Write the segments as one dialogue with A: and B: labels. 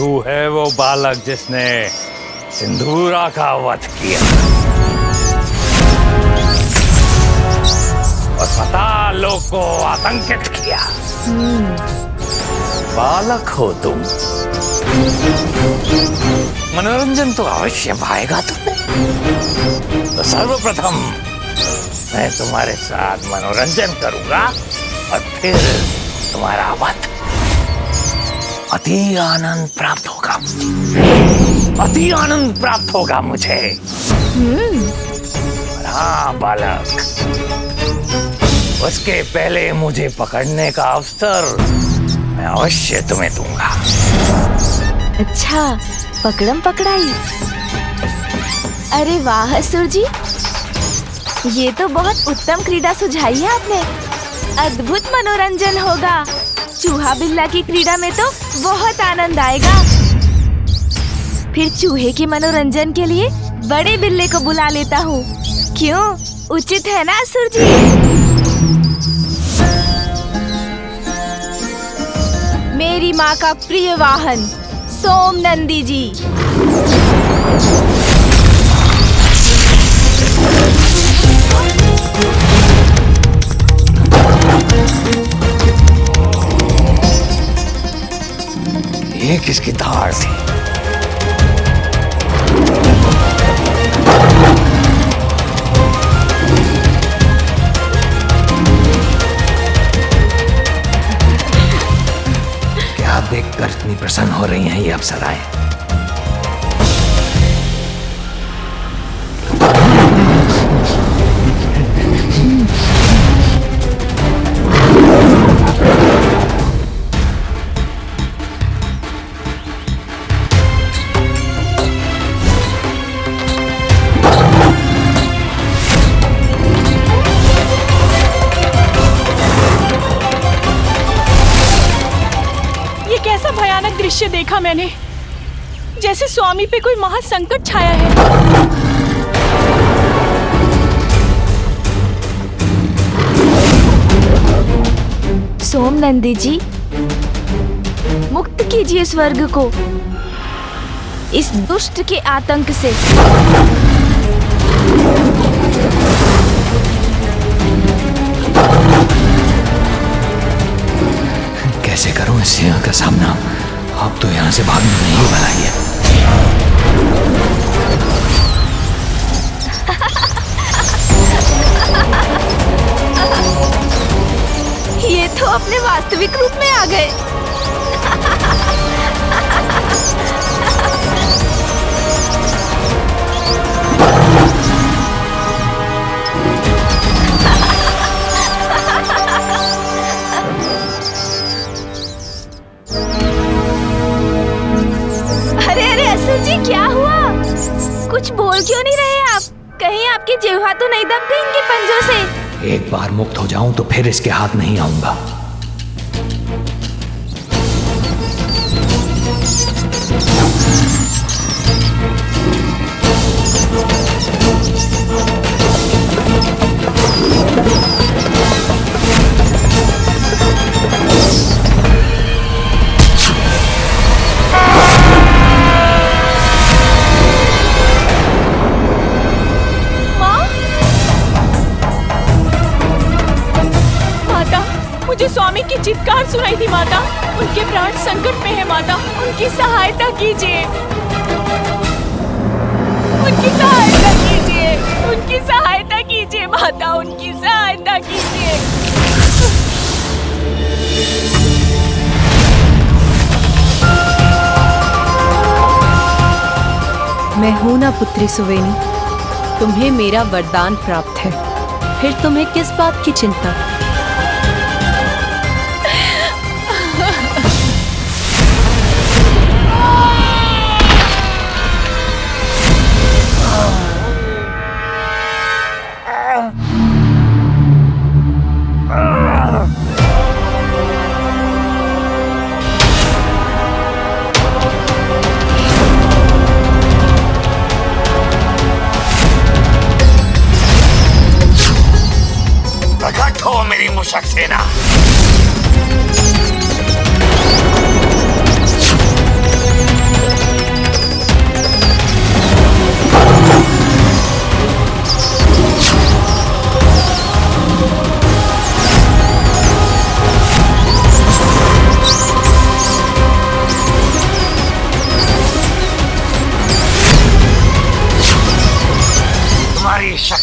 A: तू है वो बालक जिसने सिंदूरा का वध किया और पाताल लोक को आतंकित किया। बालक हो तुम, मनोरंजन तो अवश्य पाएगा तुम्हें। तो सर्वप्रथम मैं तुम्हारे साथ मनोरंजन करूंगा और फिर तुम्हारा वध। अति आनंद प्राप्त होगा, अति आनंद प्राप्त होगा मुझे। हाँ बालक, उसके पहले मुझे पकड़ने का अवसर मैं अवश्य तुम्हें दूंगा।
B: अच्छा, पकड़म पकड़ाई। अरे वाह असुर जी, ये तो बहुत उत्तम क्रीड़ा सुझाई है आपने। अद्भुत मनोरंजन होगा। चूहा बिल्ला की क्रीड़ा में तो बहुत आनंद आएगा। फिर चूहे के मनोरंजन के लिए बड़े बिल्ले को बुला लेता हूँ। क्यों, उचित है ना असुर जी? मेरी माँ का प्रिय वाहन सोम नंदी जी।
A: ये किसकी धार थी? क्या देखकर इतनी प्रसन्न हो रही हैं ये अप्सराएं?
C: दृश्य देखा मैंने, जैसे स्वामी पे कोई महासंकट छाया है।
B: सोम नंदी जी, मुक्त कीजिए स्वर्ग को इस दुष्ट के आतंक से।
A: कैसे करूं इस सिंह का सामना? अब तो यहाँ से भागना नहीं भलाई है।
B: ये तो अपने वास्तविक रूप में आ गए। जी क्या हुआ? कुछ बोल क्यों नहीं रहे आप? कहीं आपकी जिह्वा तो नहीं दब गई इनके पंजों से?
A: एक बार मुक्त हो जाऊं तो फिर इसके हाथ नहीं आऊंगा।
C: मुझे स्वामी की चित्कार सुनाई थी माता। उनके प्राण संकट में है माता, उनकी सहायता कीजिए, उनकी सहायता कीजिए, उनकी सहायता कीजिए माता, उनकी सहायता कीजिए।
D: मैं हूं ना पुत्री सुवेनी, तुम्हें मेरा वरदान प्राप्त है, फिर तुम्हें किस बात की चिंता?
A: मेरी मूषक सेना।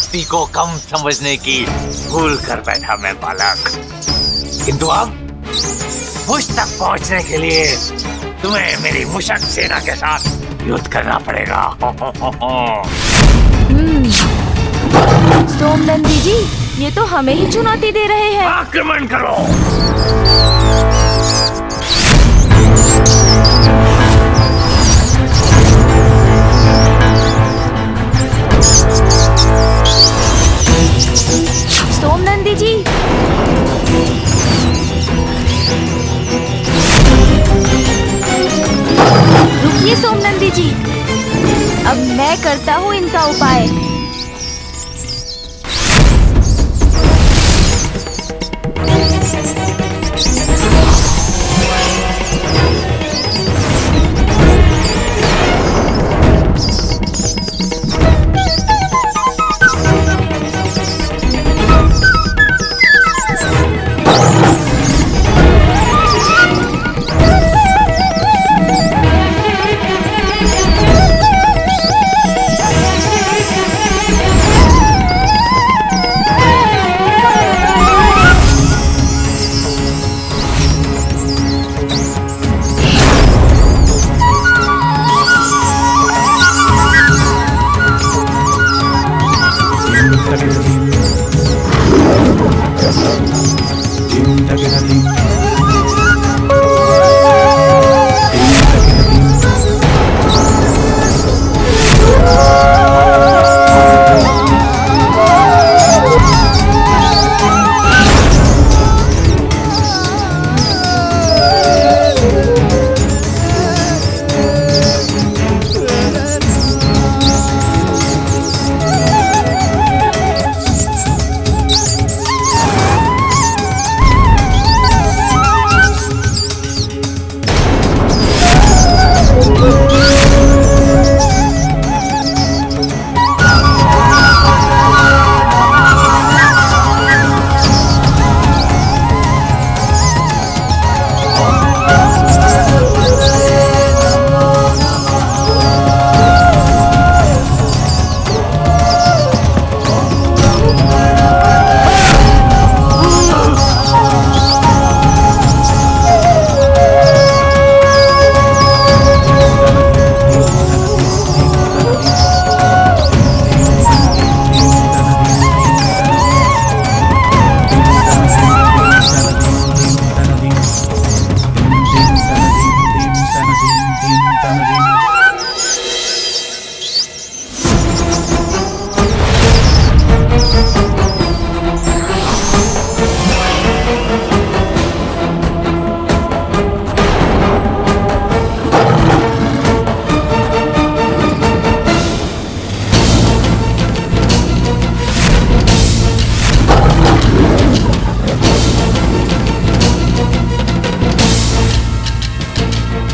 A: शक्ति को कम समझने की भूल कर बैठा मैं बालक। किंतु अब मुझ तक पहुंचने के लिए तुम्हें मेरी मुशक सेना के साथ युद्ध करना पड़ेगा।
B: सोमनंदी जी, ये तो हमें ही चुनौती दे रहे हैं।
A: आक्रमण करो।
B: सोमनंदी जी, रुकिए सोमनंदी जी, अब मैं करता हूँ इनका उपाय।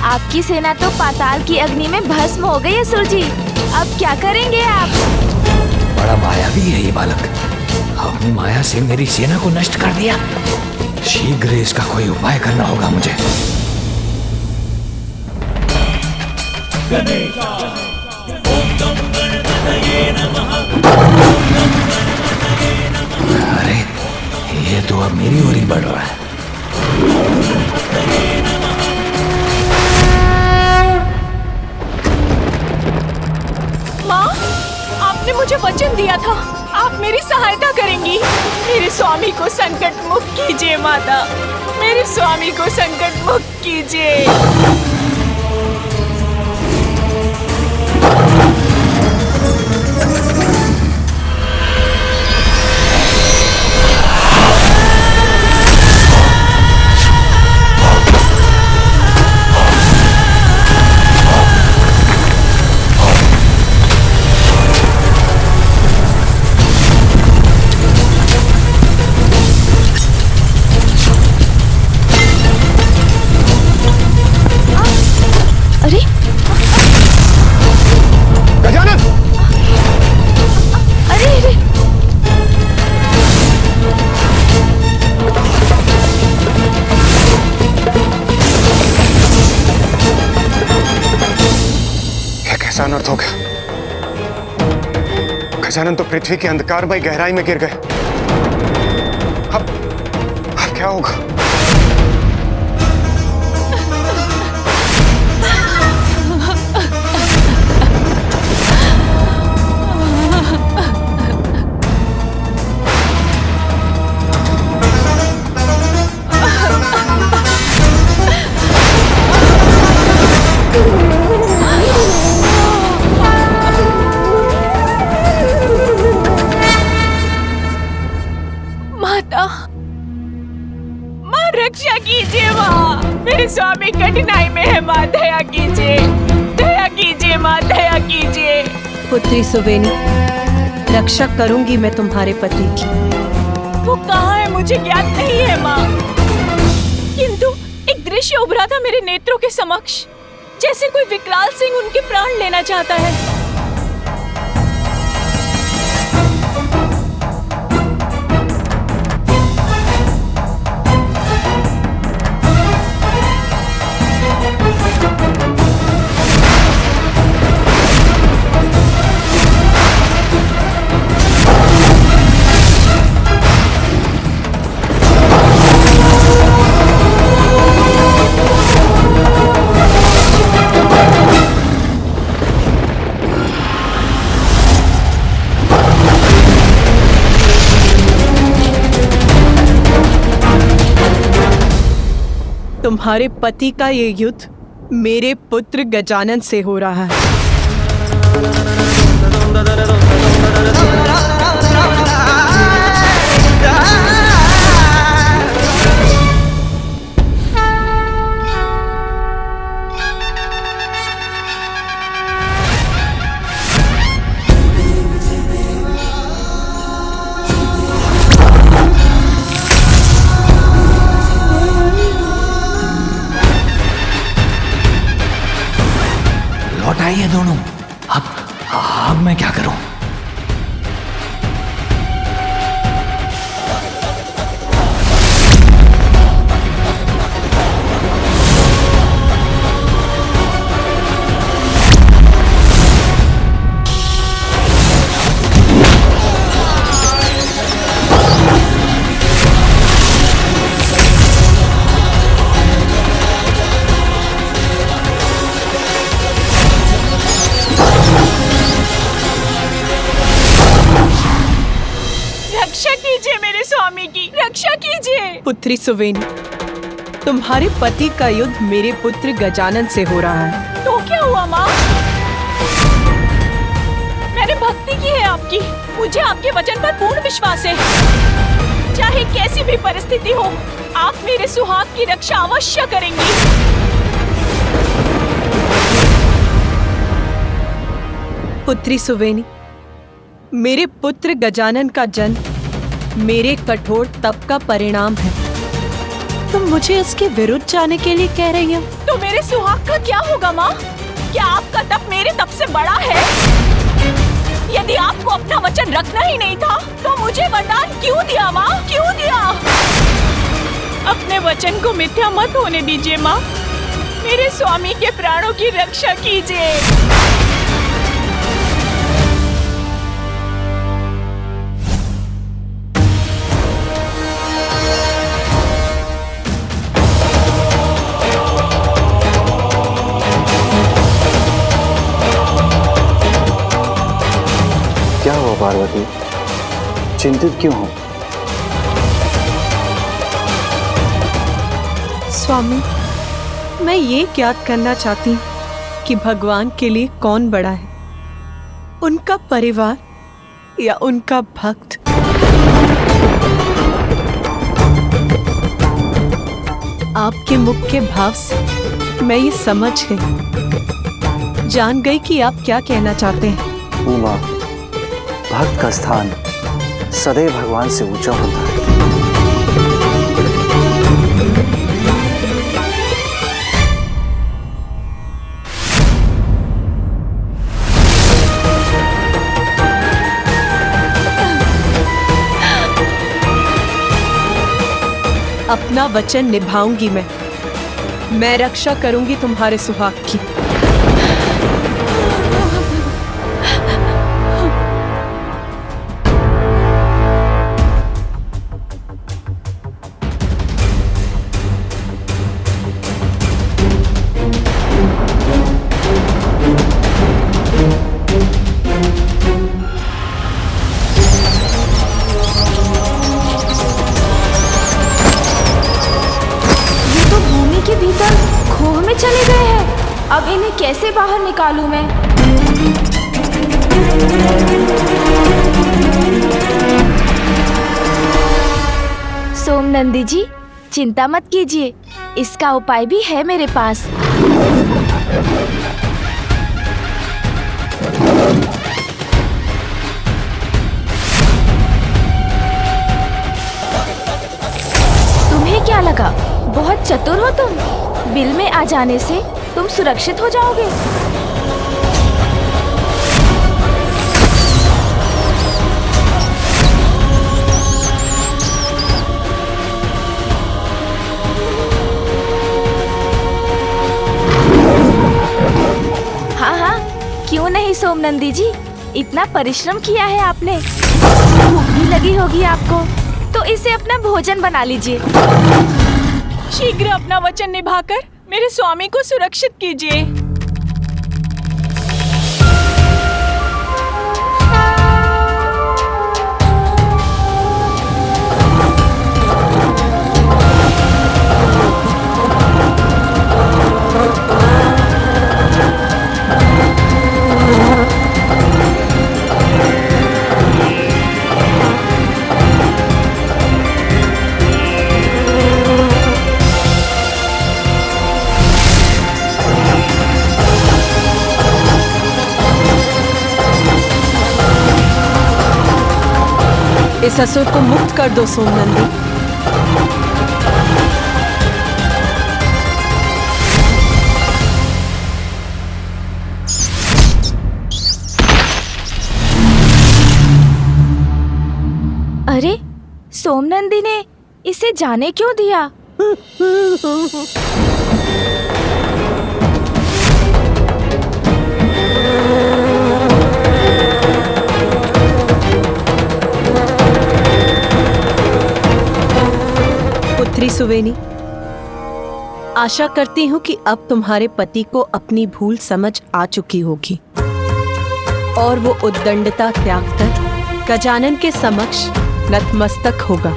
B: आपकी सेना तो पाताल की अग्नि में भस्म हो गई असुर जी। अब क्या करेंगे आप?
A: बड़ा मायावी है ये बालक। अपनी माया से मेरी सेना को नष्ट कर दिया। शीघ्र इसका कोई उपाय करना होगा मुझे। अरे ये तो अब मेरी ओर ही बढ़ रहा है।
C: माँ, आपने मुझे वचन दिया था, आप मेरी सहायता करेंगी। मेरे स्वामी को संकट मुक्त कीजिए माता, मेरे स्वामी को संकट मुक्त कीजिए।
E: गजानन तो पृथ्वी के अंधकारमय गहराई में गिर गए। अब क्या होगा?
C: रक्षा कीजिए माँ, मेरे स्वामी कठिनाई में है माँ, दया कीजिए माँ, दया कीजिए।
D: पुत्री सुवेनी, रक्षा करूंगी मैं तुम्हारे पति की।
C: वो कहाँ है मुझे ज्ञात नहीं है माँ, किंतु एक दृश्य उभरा था मेरे नेत्रों के समक्ष, जैसे कोई विकराल सिंह उनके प्राण लेना चाहता है।
D: तुम्हारे पति का ये युद्ध मेरे पुत्र गजानन से हो रहा है।
A: लौट आइए दोनों। अब मैं क्या करूं?
C: रक्षा कीजिए।
D: पुत्री सुवेनी, तुम्हारे पति का युद्ध मेरे पुत्र गजानन से हो रहा है।
C: तो क्या हुआ माँ? मैंने भक्ति की है आपकी, मुझे आपके वचन पर पूर्ण विश्वास है। चाहे कैसी भी परिस्थिति हो, आप मेरे सुहाग की रक्षा अवश्य करेंगी।
D: पुत्री सुवेनी, मेरे पुत्र गजानन का जन्म मेरे कठोर तप का परिणाम है। तुम मुझे उसके विरुद्ध जाने के लिए कह रही हो?
C: तो मेरे सुहाग का क्या होगा माँ? क्या आपका तप मेरे तप से बड़ा है? यदि आपको अपना वचन रखना ही नहीं था, तो मुझे वरदान क्यों दिया माँ? क्यों दिया? अपने वचन को मिथ्या मत होने दीजिए माँ। मेरे स्वामी के प्राणों की रक्षा कीजिए।
F: क्या हुआ पार्वती, चिंतित क्यों हो?
D: स्वामी, मैं ये ज्ञात करना चाहती हूँ कि भगवान के लिए कौन बड़ा है, उनका परिवार या उनका भक्त। आपके मुख के भाव से मैं ये समझ गई, जान गई कि आप क्या कहना चाहते हैं।
F: उमा, भक्त का स्थान सदैव भगवान से ऊंचा होता है।
D: अपना वचन निभाऊंगी मैं रक्षा करूंगी तुम्हारे सुहाग की।
B: इन्हें कैसे बाहर निकालूं मैं? सोमनंदी जी, चिंता मत कीजिए, इसका उपाय भी है मेरे पास। तुम्हें क्या लगा बहुत चतुर हो तुम? बिल में आ जाने से तुम सुरक्षित हो जाओगे। हाँ हाँ, क्यों नहीं सोमनंदी जी, इतना परिश्रम किया है आपने, भूख भी लगी होगी आपको, तो इसे अपना भोजन बना लीजिए।
C: शीघ्र अपना वचन निभाकर मेरे स्वामी को सुरक्षित कीजिए।
D: इस असुर को मुक्त कर दो सोमनंदी।
B: अरे, सोमनंदी ने इसे जाने क्यों दिया?
D: पुत्री सुवेनी, आशा करती हूँ कि अब तुम्हारे पति को अपनी भूल समझ आ चुकी होगी और वो उद्दंडता त्याग कर गजानन के समक्ष नतमस्तक होगा।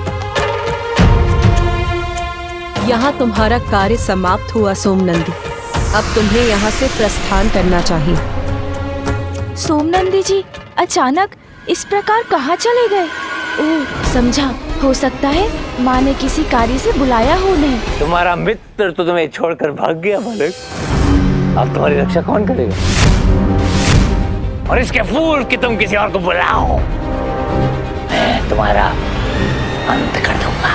D: यहाँ तुम्हारा कार्य समाप्त हुआ सोमनंदी, अब तुम्हें यहाँ से प्रस्थान करना चाहिए।
B: सोमनंदी जी अचानक इस प्रकार कहाँ चले गए? ओह, समझा, हो सकता है माँ ने किसी कार्य से बुलाया हो उन्हें।
A: तुम्हारा मित्र तो तुम्हें छोड़कर भाग गया बालक, अब तुम्हारी रक्षा कौन करेगा? और इसके फूल कि तुम किसी और को बुलाओ, मैं तुम्हारा अंत कर दूंगा।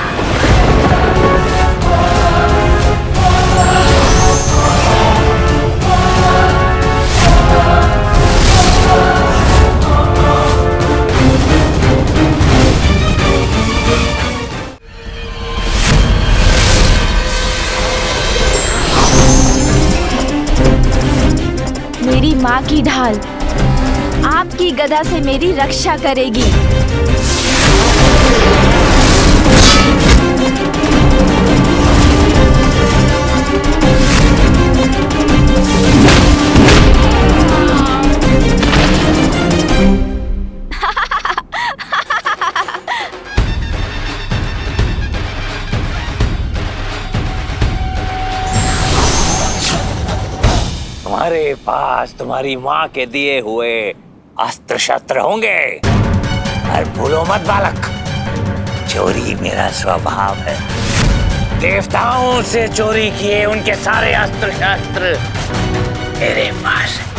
B: मेरी माँ की ढाल आपकी गदा से मेरी रक्षा करेगी।
A: तुम्हारे पास तुम्हारी माँ के दिए हुए अस्त्र शस्त्र होंगे, और भूलो मत बालक, चोरी मेरा स्वभाव है। देवताओं से चोरी किए उनके सारे अस्त्र शस्त्र मेरे पास है।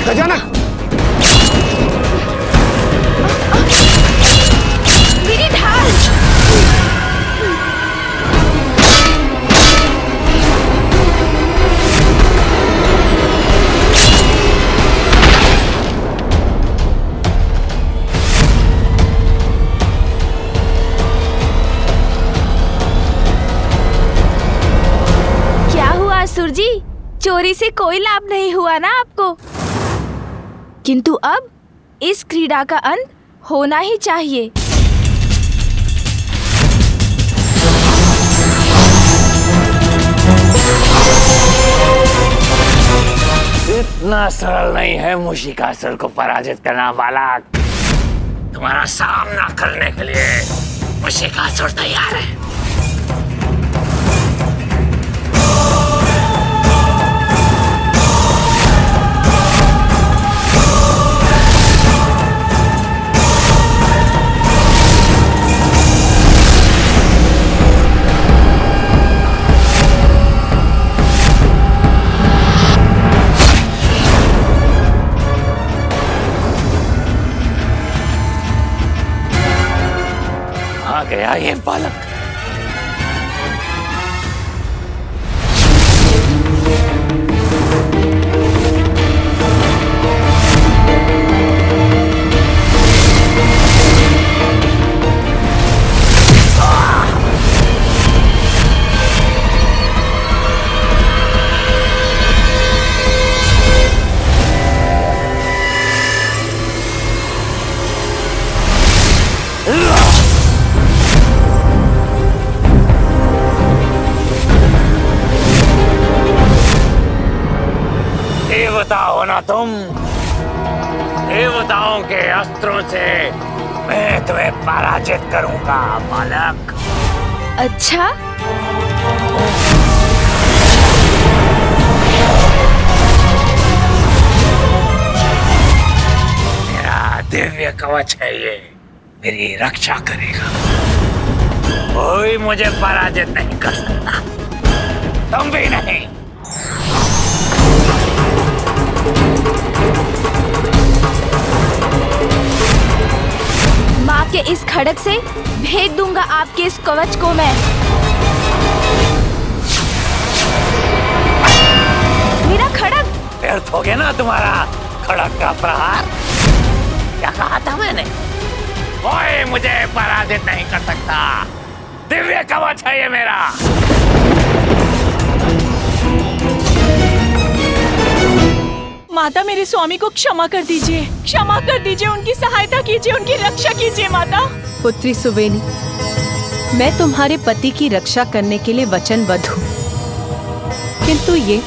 E: गजानन,
B: मेरी ढाल! क्या हुआ असुर जी? चोरी से कोई लाभ नहीं हुआ ना आपको? किंतु अब इस क्रीड़ा का अंत होना ही चाहिए।
A: इतना सरल नहीं है मूषिकासुर को पराजित करना बालक। तुम्हारा सामना करने के लिए मूषिकासुर तैयार है। आ गया ये बालक। देवता हो ना तुम? देवताओं के अस्त्रों से मैं तुम्हें पराजित करूंगा बालक।
B: अच्छा,
A: मेरा दिव्य कवच है ये, मेरी रक्षा करेगा। कोई मुझे पराजित नहीं कर सकता, तुम भी नहीं।
B: माँ के इस खड़ग से भेद दूंगा आपके इस कवच को मैं। मेरा खड़ग!
A: व्यर्थ हो गया ना तुम्हारा खड़ग का प्रहार। क्या कहा था मैंने? कोई मुझे पराजित नहीं कर सकता, दिव्य कवच है ये मेरा।
C: माता, मेरे स्वामी को क्षमा कर दीजिए, क्षमा कर दीजिए, उनकी सहायता कीजिए, उनकी रक्षा कीजिए माता।
D: पुत्री सुवेनी, मैं तुम्हारे पति की रक्षा करने के लिए वचनबद्ध हूँ, किंतु ये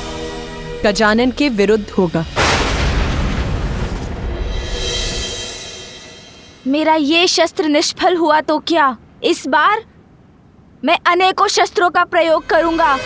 D: गजानन के विरुद्ध होगा।
B: मेरा ये शस्त्र निष्फल हुआ तो क्या, इस बार मैं अनेकों शस्त्रों का प्रयोग करूंगा।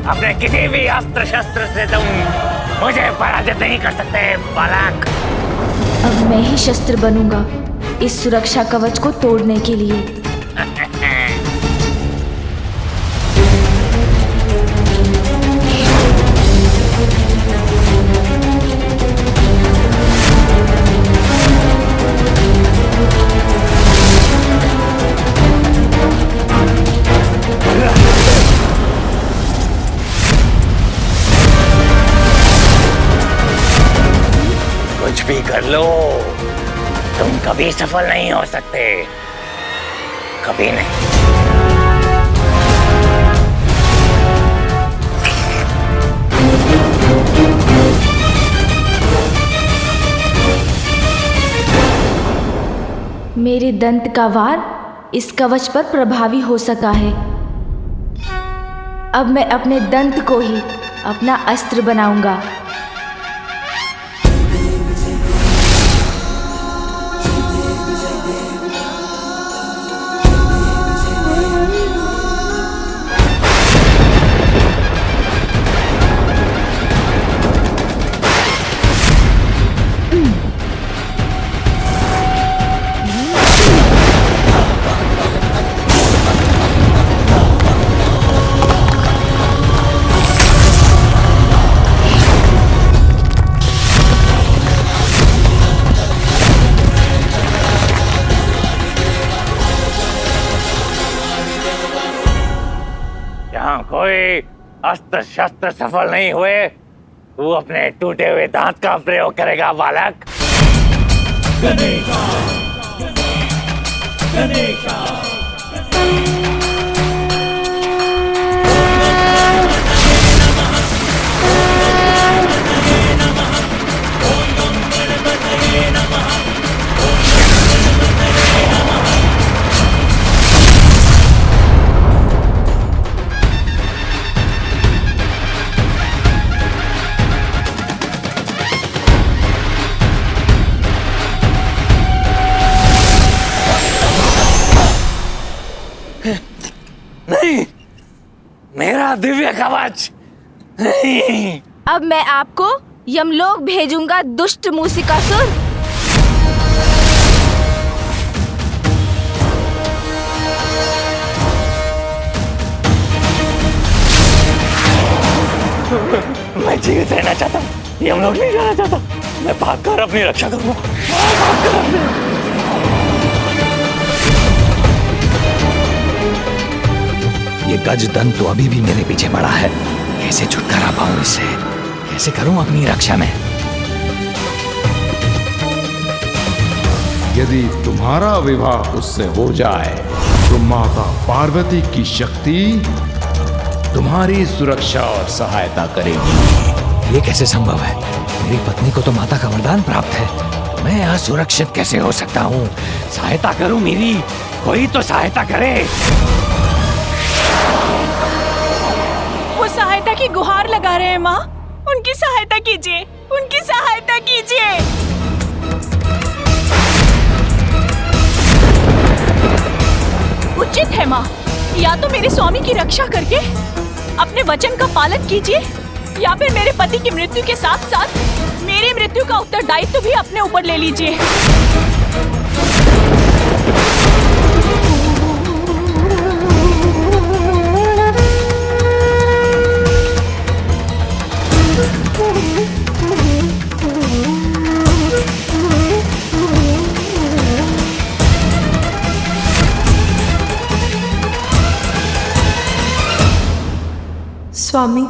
A: अपने किसी भी अस्त्र शस्त्र से तुम मुझे पराजित नहीं कर सकते बालक।
B: अब मैं ही शस्त्र बनूंगा इस सुरक्षा कवच को तोड़ने के लिए।
A: कुछ भी कर लो, तुम कभी सफल नहीं हो सकते, कभी नहीं।
B: मेरे दंत का वार इस कवच पर प्रभावी हो सका है। अब मैं अपने दंत को ही अपना अस्त्र बनाऊंगा।
A: यहाँ कोई अस्त्र शस्त्र सफल नहीं हुए, तू अपने टूटे हुए दांत का प्रयोग करेगा बालक। गणेशा, गणेशा। नहीं, मेरा दिव्य कवच नहीं।
B: अब मैं आपको यमलोक भेजूंगा, दुष्ट मूसिकासुर।
A: मैं जीवित रहना चाहता हूँ, यमलोक नहीं जाना चाहता। मैं भागकर अपनी रक्षा करूंगा।
G: ये गजदन तो अभी भी मेरे पीछे पड़ा है। कैसे छुटकारा पाऊं इससे? कैसे करूं अपनी रक्षा में?
H: यदि तुम्हारा विवाह उससे हो जाए तो माता पार्वती की शक्ति तुम्हारी सुरक्षा और सहायता करेगी।
G: ये कैसे संभव है? मेरी पत्नी को तो माता का वरदान प्राप्त है, तो मैं यहाँ सुरक्षित कैसे हो सकता हूँ?
A: सहायता करूं मेरी, कोई तो सहायता करे।
C: वो सहायता की गुहार लगा रहे हैं माँ। उनकी सहायता कीजिए, उनकी सहायता कीजिए। उचित है माँ, या तो मेरे स्वामी की रक्षा करके अपने वचन का पालन कीजिए, या फिर मेरे पति की मृत्यु के साथ साथ मेरी मृत्यु का उत्तरदायित्व भी अपने ऊपर ले लीजिए।
D: स्वामी,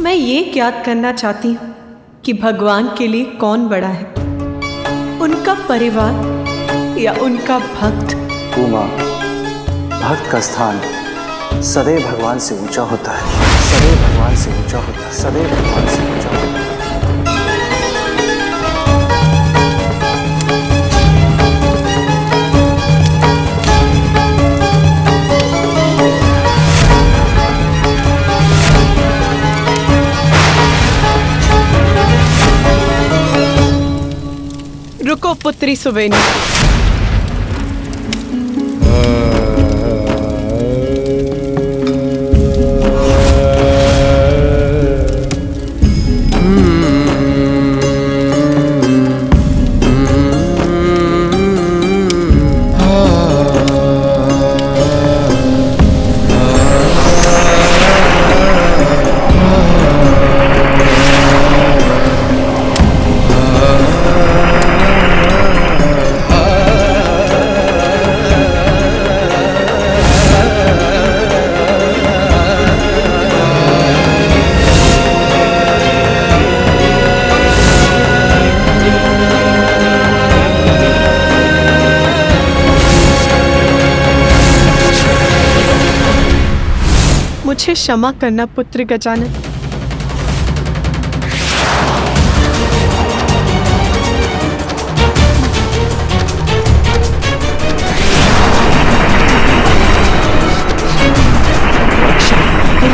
D: मैं ये ज्ञात करना चाहती हूँ कि भगवान के लिए कौन बड़ा है, उनका परिवार या उनका भक्त।
F: उमा, भक्त का स्थान सदैव भगवान से ऊंचा होता है, सदैव भगवान से ऊंचा होता है, सदैव भगवान से ऊंचा होता है।
D: रुको पुत्री सुवेनी। मुझे क्षमा करना पुत्र गजानन।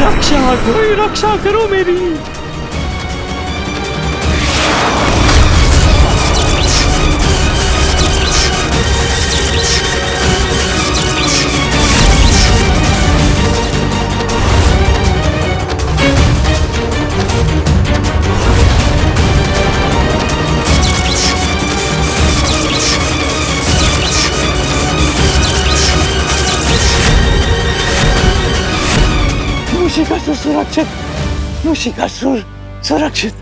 A: रक्षा, कोई रक्षा करो मेरी। मूषिकासुर सुरक्षित, मूषिकासुर सुरक्षित।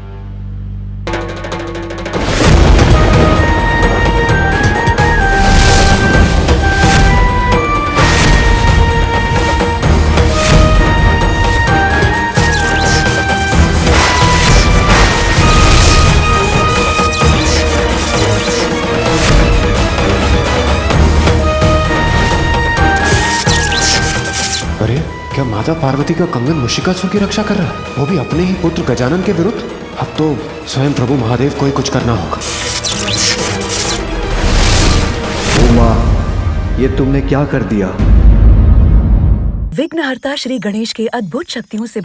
E: माता पार्वती का कंगन मुशिकासुर की रक्षा कर रहा है, वो भी अपने ही पुत्र गजानन के विरुद्ध। अब तो स्वयं प्रभु महादेव को ही कुछ करना होगा।
I: उमा, ये तुमने क्या कर दिया?
J: विघ्नहर्ता श्री गणेश के अद्भुत शक्तियों से